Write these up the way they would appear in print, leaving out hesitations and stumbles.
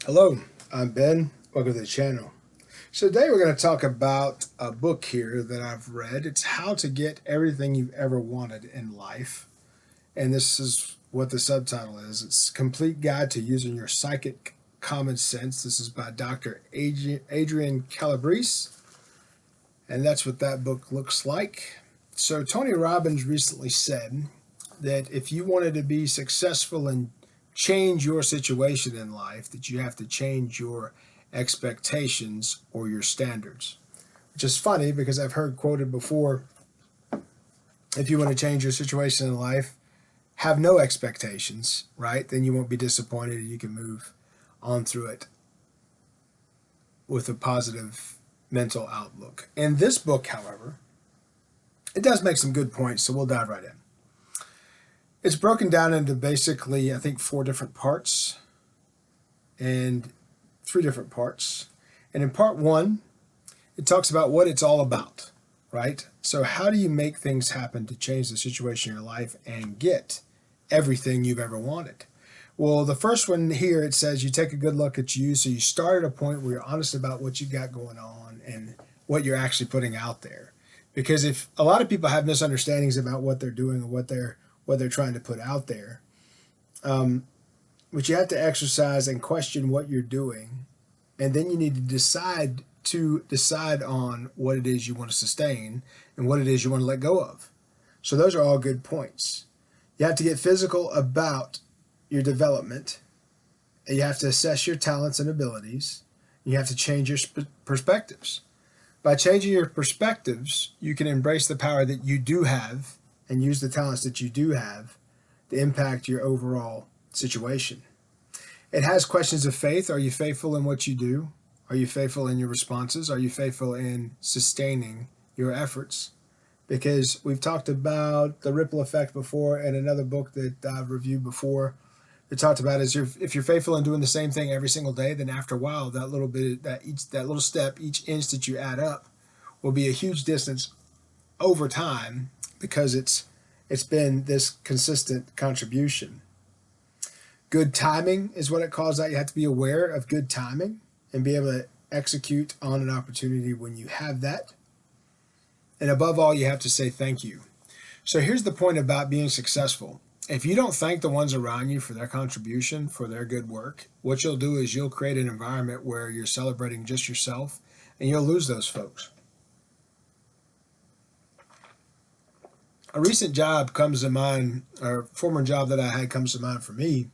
Hello, I'm Ben. Welcome to the channel. So today we're going to talk about a book here that I've read. It's How to Get Everything You've Ever Wanted in Life. And this is what the subtitle is. It's Complete Guide to Using Your Psychic Common Sense. This is by Dr. Adrian Calabrese. And that's what that book looks like. So Tony Robbins recently said that if you wanted to be successful and change your situation in life, that you have to change your expectations or your standards. Which is funny because I've heard quoted before, if you want to change your situation in life, have no expectations, right? Then you won't be disappointed and you can move on through it with a positive mental outlook. In this book, however, it does make some good points, so we'll dive right in. It's broken down into basically, I think, 4 different parts and 3 different parts. And in part 1, it talks about what it's all about, right? So how do you make things happen to change the situation in your life and get everything you've ever wanted? Well, the first one here, it says you take a good look at you. So you start at a point where you're honest about what you got going on and what you're actually putting out there. Because if a lot of people have misunderstandings about what they're doing and what they're trying to put out there, but you have to exercise and question what you're doing, and then you need to decide on what it is you want to sustain and what it is you want to let go of. So those are all good points. You have to get physical about your development, and you have to assess your talents and abilities. You have to change your perspectives. By changing your perspectives, you can embrace the power that you do have and use the talents that you do have to impact your overall situation. It has questions of faith. Are you faithful in what you do? Are you faithful in your responses? Are you faithful in sustaining your efforts? Because we've talked about the ripple effect before in another book that I've reviewed before. It talked about is if you're faithful in doing the same thing every single day, then after a while, that little step, each inch that you add up, will be a huge distance over time, because it's been this consistent contribution. Good timing is what it calls out. You have to be aware of good timing and be able to execute on an opportunity when you have that. And above all, you have to say thank you. So here's the point about being successful. If you don't thank the ones around you for their contribution, for their good work, what you'll do is you'll create an environment where you're celebrating just yourself, and you'll lose those folks. A recent job comes to mind, or former job that I had comes to mind for me.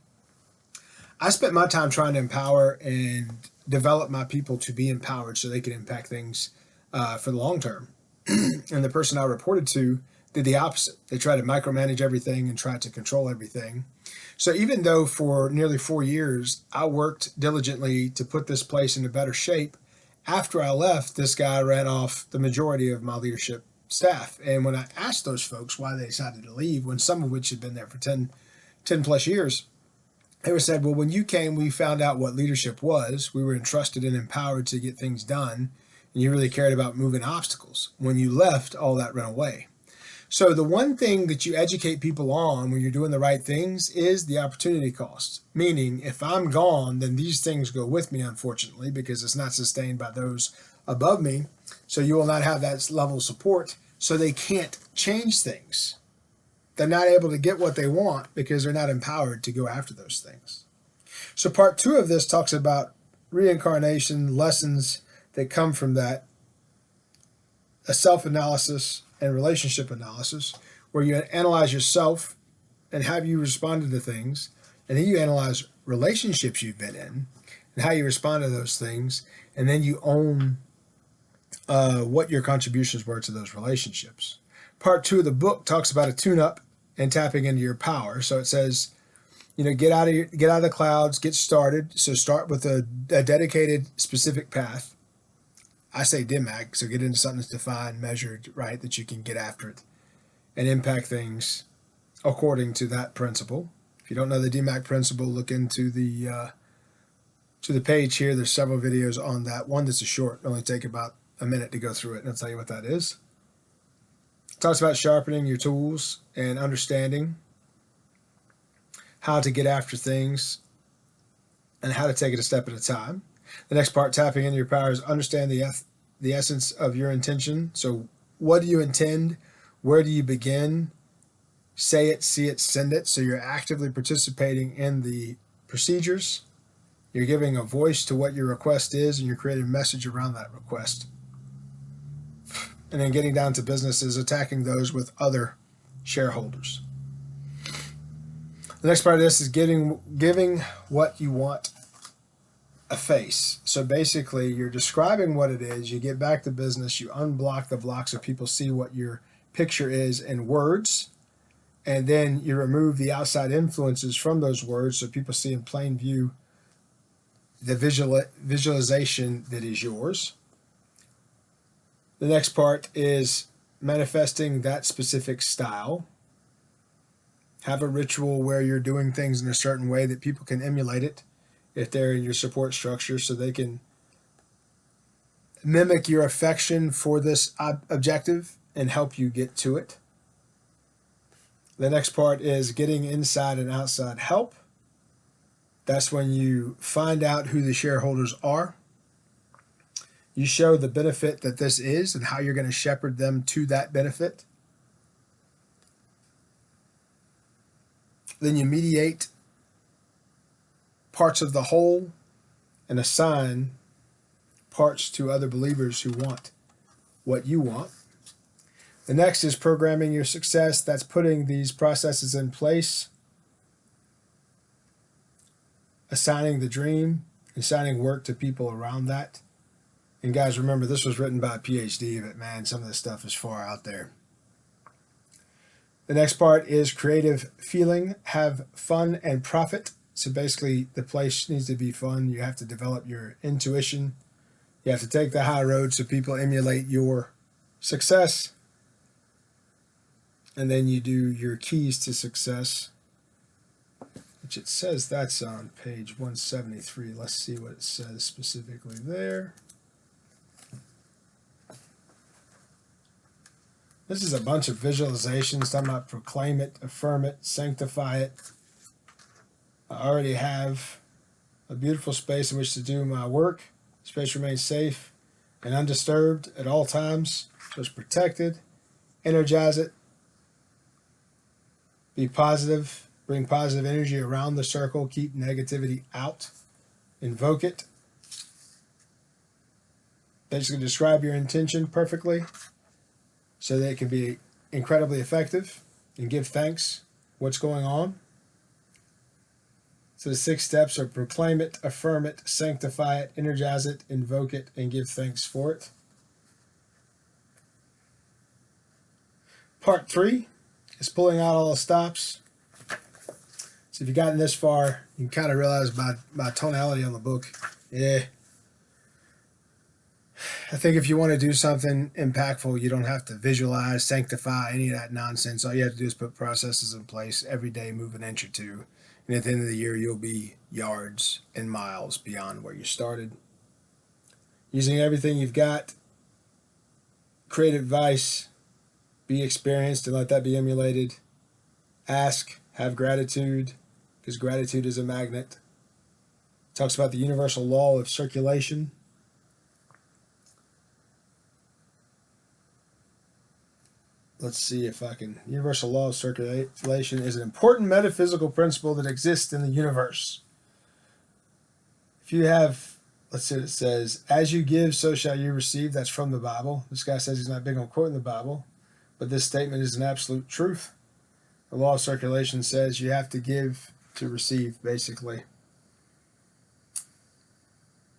I spent my time trying to empower and develop my people to be empowered so they could impact things for the long term. And the person I reported to did the opposite. They tried to micromanage everything and tried to control everything. So even though for nearly 4 years I worked diligently to put this place in a better shape, after I left, this guy ran off the majority of my leadership staff. And when I asked those folks why they decided to leave, when some of which had been there for 10 plus years, they were said, well, when you came, we found out what leadership was. We were entrusted and empowered to get things done, and you really cared about moving obstacles. When you left, all that ran away. So the one thing that you educate people on when you're doing the right things is the opportunity cost. Meaning, if I'm gone, then these things go with me, unfortunately, because it's not sustained by those above me. So you will not have that level of support. So they can't change things. They're not able to get what they want because they're not empowered to go after those things. So part 2 of this talks about reincarnation, lessons that come from that, a self-analysis and relationship analysis, where you analyze yourself and how you responded to things, and then you analyze relationships you've been in and how you respond to those things, and then you own what your contributions were to those relationships. Part 2 of the book talks about a tune-up and tapping into your power. So it says, get out of the clouds, get started. So start with a dedicated, specific path. I say DMAG, so get into something that's defined, measured, right, that you can get after it and impact things according to that principle. If you don't know the DMAG principle, look into the page here. There's several videos on that. One that's a short, it'll only take about a minute to go through it, and I'll tell you what that is. It talks about sharpening your tools and understanding how to get after things and how to take it a step at a time. The next part, tapping into your power, is understand the essence of your intention. So what do you intend? Where do you begin? Say it, see it, send it. So you're actively participating in the procedures. You're giving a voice to what your request is, and you're creating a message around that request. And then getting down to business is attacking those with other shareholders. The next part of this is giving what you want a face. So basically, you're describing what it is. You get back to business. You unblock the blocks so people see what your picture is in words. And then you remove the outside influences from those words so people see in plain view the visualization that is yours. The next part is manifesting that specific style. Have a ritual where you're doing things in a certain way that people can emulate it if they're in your support structure, so they can mimic your affection for this objective and help you get to it. The next part is getting inside and outside help. That's when you find out who the shareholders are. You show the benefit that this is and how you're going to shepherd them to that benefit. Then you mediate parts of the whole and assign parts to other believers who want what you want. The next is programming your success. That's putting these processes in place, assigning the dream, assigning work to people around that. And guys, remember, this was written by a PhD, but man, some of this stuff is far out there. The next part is creative feeling, have fun and profit. So basically, the place needs to be fun. You have to develop your intuition. You have to take the high road so people emulate your success. And then you do your keys to success, which it says that's on page 173. Let's see what it says specifically there. This is a bunch of visualizations talking about proclaim it, affirm it, sanctify it. I already have a beautiful space in which to do my work. Space remains safe and undisturbed at all times, so it's protected. Energize it. Be positive. Bring positive energy around the circle. Keep negativity out. Invoke it. Basically describe your intention perfectly so that it can be incredibly effective, and give thanks what's going on. So the 6 steps are proclaim it, affirm it, sanctify it, energize it, invoke it, and give thanks for it. Part 3 is pulling out all the stops. So if you've gotten this far, you can kind of realize by tonality on the book, I think if you want to do something impactful, you don't have to visualize, sanctify, any of that nonsense. All you have to do is put processes in place every day, move an inch or two. And at the end of the year, you'll be yards and miles beyond where you started. Using everything you've got, create advice, be experienced and let that be emulated. Ask, have gratitude, because gratitude is a magnet. It talks about the universal law of circulation. Let's see if I can. Universal law of circulation is an important metaphysical principle that exists in the universe. If you have, let's see what it says, as you give, so shall you receive. That's from the Bible. This guy says he's not big on quoting the Bible, but this statement is an absolute truth. The law of circulation says you have to give to receive, basically.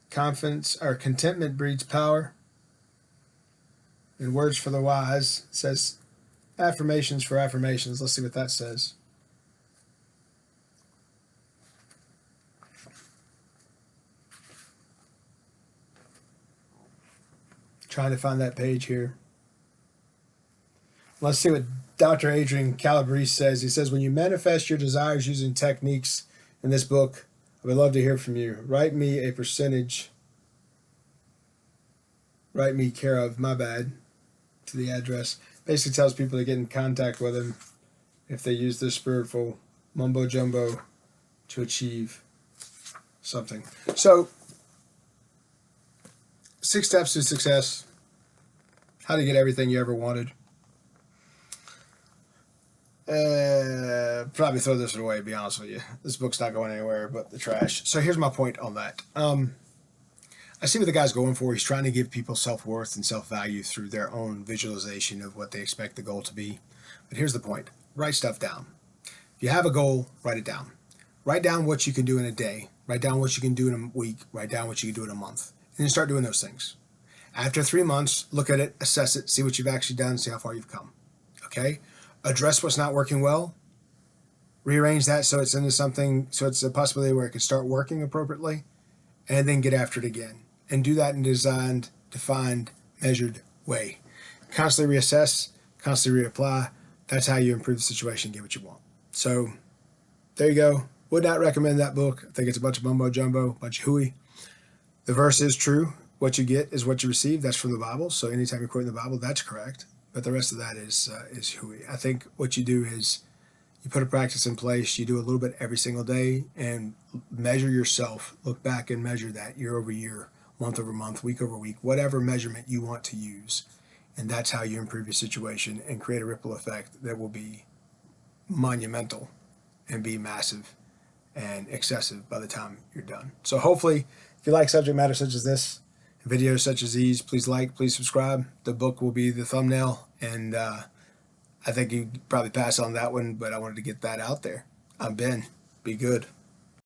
Confidence or contentment breeds power. In Words for the Wise, it says, affirmations for affirmations. Let's see what that says. Trying to find that page here. Let's see what Dr. Adrian Calabrese says. He says, when you manifest your desires using techniques in this book, I would love to hear from you. Write me a percentage. Write me care of, my bad, to the address. Basically tells people to get in contact with him if they use this spiritual mumbo jumbo to achieve something. So, 6 steps to success. How to get everything you ever wanted. Probably throw this away, to be honest with you. This book's not going anywhere but the trash. So here's my point on that. I see what the guy's going for. He's trying to give people self-worth and self-value through their own visualization of what they expect the goal to be. But here's the point. Write stuff down. If you have a goal, write it down. Write down what you can do in a day. Write down what you can do in a week. Write down what you can do in a month. And then start doing those things. After 3 months, look at it, assess it, see what you've actually done, see how far you've come. Okay? Address what's not working well. Rearrange that so it's into something, so it's a possibility where it can start working appropriately. And then get after it again. And do that in a designed, defined, measured way. Constantly reassess, constantly reapply. That's how you improve the situation and get what you want. So, there you go. Would not recommend that book. I think it's a bunch of mumbo jumbo, a bunch of hooey. The verse is true. What you get is what you receive. That's from the Bible. So anytime you're quoting the Bible, that's correct. But the rest of that is hooey. I think what you do is you put a practice in place. You do a little bit every single day and measure yourself. Look back and measure that year over year, month over month, week over week, whatever measurement you want to use. And that's how you improve your situation and create a ripple effect that will be monumental and be massive and excessive by the time you're done. So hopefully, if you like subject matter such as this, videos such as these, please like, please subscribe. The book will be the thumbnail, and I think you probably pass on that one, but I wanted to get that out there. I'm Ben. Be good.